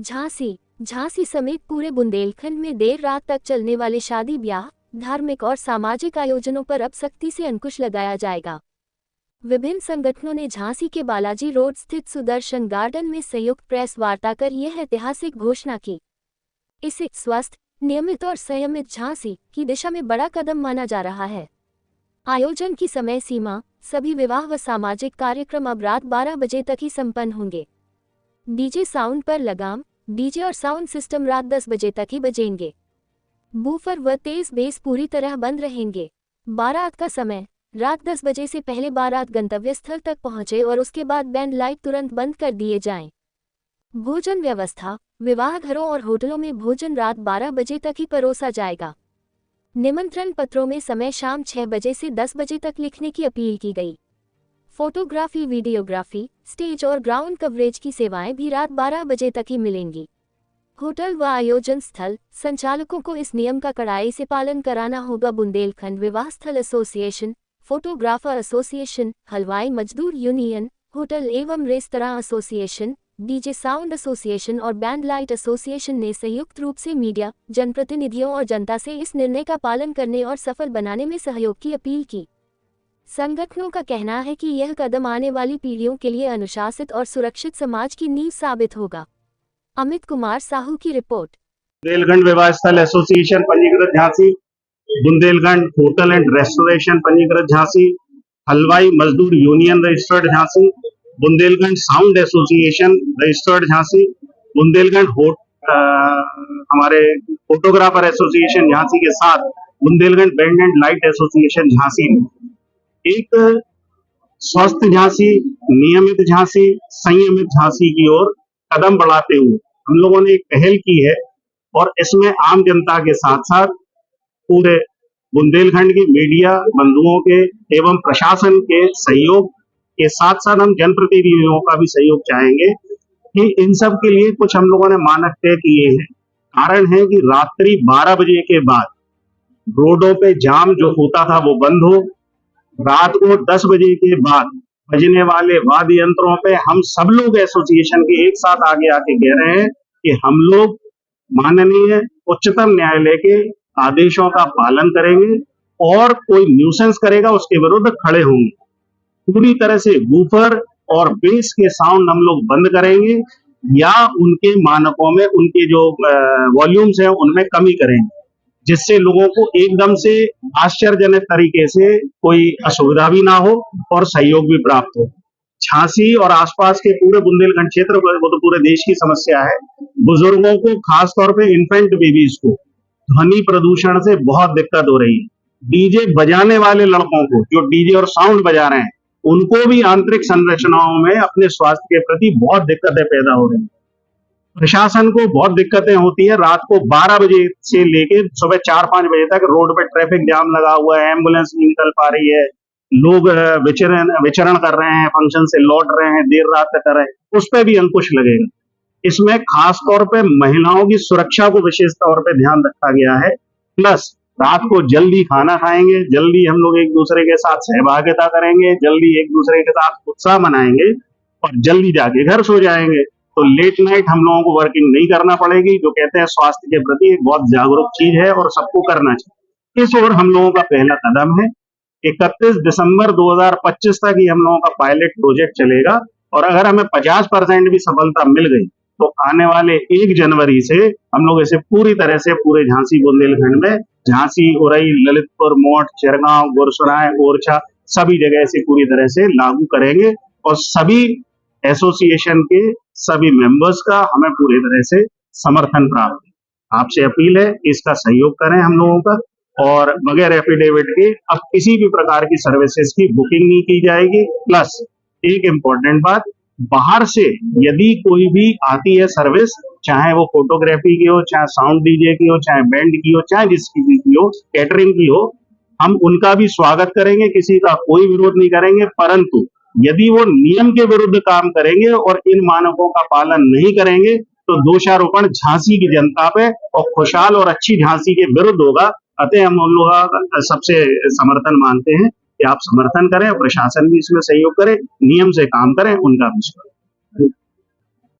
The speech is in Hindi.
झांसी समेत पूरे बुंदेलखंड में देर रात तक चलने वाले शादी ब्याह, धार्मिक और सामाजिक आयोजनों पर अब सख्ती से अंकुश लगाया जाएगा। विभिन्न संगठनों ने झांसी के बालाजी रोड स्थित सुदर्शन गार्डन में संयुक्त प्रेस वार्ता कर यह ऐतिहासिक घोषणा की। इसे स्वस्थ, नियमित और संयमित झांसी की दिशा में बड़ा कदम माना जा रहा है। आयोजन की समय सीमा: सभी विवाह व सामाजिक कार्यक्रम अब रात 12 बजे तक ही संपन्न होंगे। डीजे साउंड पर लगाम: डीजे और साउंड सिस्टम रात 10 बजे तक ही बजेंगे। बूफर व तेज बेस पूरी तरह बंद रहेंगे। बारात का समय: रात 10 बजे से पहले बारात गंतव्य स्थल तक पहुंचे और उसके बाद बैंड लाइट तुरंत बंद कर दिए जाएं। भोजन व्यवस्था: विवाह घरों और होटलों में भोजन रात 12 बजे तक ही परोसा जाएगा। निमंत्रण पत्रों में समय शाम 6 बजे से 10 बजे तक लिखने की अपील की गई। फोटोग्राफी, वीडियोग्राफी, स्टेज और ग्राउंड कवरेज की सेवाएं भी रात 12 बजे तक ही मिलेंगी। होटल व आयोजन स्थल संचालकों को इस नियम का कड़ाई से पालन कराना होगा। बुंदेलखंड विवाह स्थल एसोसिएशन, फोटोग्राफर एसोसिएशन, हलवाई मजदूर यूनियन, होटल एवं restaurant association, DJ sound association और बैंड लाइट एसोसिएशन ने संयुक्त रूप से मीडिया, जनप्रतिनिधियों और जनता से इस निर्णय का पालन करने और सफल बनाने में सहयोग की अपील की। संगठनों का कहना है कि यह कदम आने वाली पीढ़ियों के लिए अनुशासित और सुरक्षित समाज की नींव साबित होगा। अमित कुमार साहू की रिपोर्ट। बुंदेलखंड विवाह स्थल एसोसिएशन पंजीकृत Jhansi, Bundelkhand hotel and restoration पंजीकृत झांसी, हलवाई मजदूर union registered Jhansi, Bundelkhand sound association registered Jhansi, Bundelkhand हमारे फोटोग्राफर एसोसिएशन झांसी के साथ Bundelkhand band and light association Jhansi ने एक स्वस्थ झांसी, नियमित झांसी, संयमित झांसी की ओर कदम बढ़ाते हुए हम लोगों ने एक पहल की है और इसमें आम जनता के साथ साथ पूरे बुंदेलखंड की मीडिया बंधुओं के एवं प्रशासन के सहयोग के साथ साथ हम जनप्रतिनिधियों का भी सहयोग चाहेंगे कि इन सब के लिए कुछ हम लोगों ने मानक तय किए हैं। कारण है कि रात्रि 12 बजे के बाद रोडों पे जाम जो होता था वो बंद हो। रात को 10 बजे के बाद बजने वाले वाद्य यंत्रों पे हम सब लोग एसोसिएशन के एक साथ आगे आके कह रहे हैं कि हम लोग माननीय उच्चतम न्यायालय के आदेशों का पालन करेंगे और कोई न्यूसेंस करेगा उसके विरुद्ध खड़े होंगे। पूरी तरह से बूफर और बेस के साउंड हम लोग बंद करेंगे या उनके मानकों में उनके जो वॉल्यूम्स हैं उनमें कमी करेंगे, जिससे लोगों को एकदम से आश्चर्यजनक तरीके से कोई असुविधा भी ना हो और सहयोग भी प्राप्त हो। झांसी और आसपास के पूरे बुंदेलखंड क्षेत्र पर, वो तो पूरे देश की समस्या है, बुजुर्गों को खास तौर पे इन्फेंट बेबीज को ध्वनि प्रदूषण से बहुत दिक्कत हो रही है। डीजे बजाने वाले लड़कों को जो डीजे और साउंड बजा रहे हैं उनको भी आंतरिक संरचनाओं में अपने स्वास्थ्य के प्रति बहुत दिक्कतें पैदा हो रही है। प्रशासन को बहुत दिक्कतें होती है। रात को 12 बजे से लेके सुबह 4-5 बजे तक रोड पे ट्रैफिक जाम लगा हुआ है, एम्बुलेंस नहीं निकल पा रही है, लोग विचरण कर रहे हैं, फंक्शन से लौट रहे हैं, देर रात तक कर रहे हैं, उस पर भी अंकुश लगेगा। इसमें खास तौर पे महिलाओं की सुरक्षा को विशेष तौर पे ध्यान रखा गया है। प्लस रात को जल्दी खाना खाएंगे, जल्दी हम लोग एक दूसरे के साथ सहभागिता करेंगे, जल्दी एक दूसरे के साथ उत्साह मनाएंगे और जल्दी जाके घर सो जाएंगे। तो लेट नाइट हम लोगों को वर्किंग नहीं करना पड़ेगी, जो कहते हैं स्वास्थ्य के प्रति एक बहुत जागरूक चीज है और सबको करना चाहिए। इस ओर हम लोगों का पहला कदम है। 31 दिसंबर 2025 तक ही हम लोगों का पायलट प्रोजेक्ट चलेगा और अगर हमें 50% भी सफलता मिल गई तो आने वाले 1 जनवरी से हम लोग इसे पूरी तरह से पूरे झांसी बुंदेलखंड में, झांसी, उरई, ललितपुर, मोठ, चिरगांव, गुरसराय, ओरछा सभी जगह से पूरी तरह से लागू करेंगे और सभी एसोसिएशन के सभी मेंबर्स का हमें पूरी तरह से समर्थन प्राप्त है। आपसे अपील है कि इसका सहयोग करें हम लोगों का और बगैर एफिडेविट के अब किसी भी प्रकार की सर्विसेज की बुकिंग नहीं की जाएगी। प्लस एक इम्पोर्टेंट बात, बाहर से यदि कोई भी आती है सर्विस, चाहे वो फोटोग्राफी की हो, चाहे साउंड डीजे की हो, चाहे बैंड की हो, चाहे जिसकी की हो, कैटरिंग की हो, हम उनका भी स्वागत करेंगे, किसी का कोई विरोध नहीं करेंगे। परंतु यदि वो नियम के विरुद्ध काम करेंगे और इन मानकों का पालन नहीं करेंगे तो दोषारोपण झांसी की जनता पे और खुशहाल और अच्छी झांसी के विरुद्ध होगा। अतः हम उन लोगों का सबसे समर्थन मानते हैं कि आप समर्थन करें और प्रशासन भी इसमें सहयोग करे, नियम से काम करें, उनका भी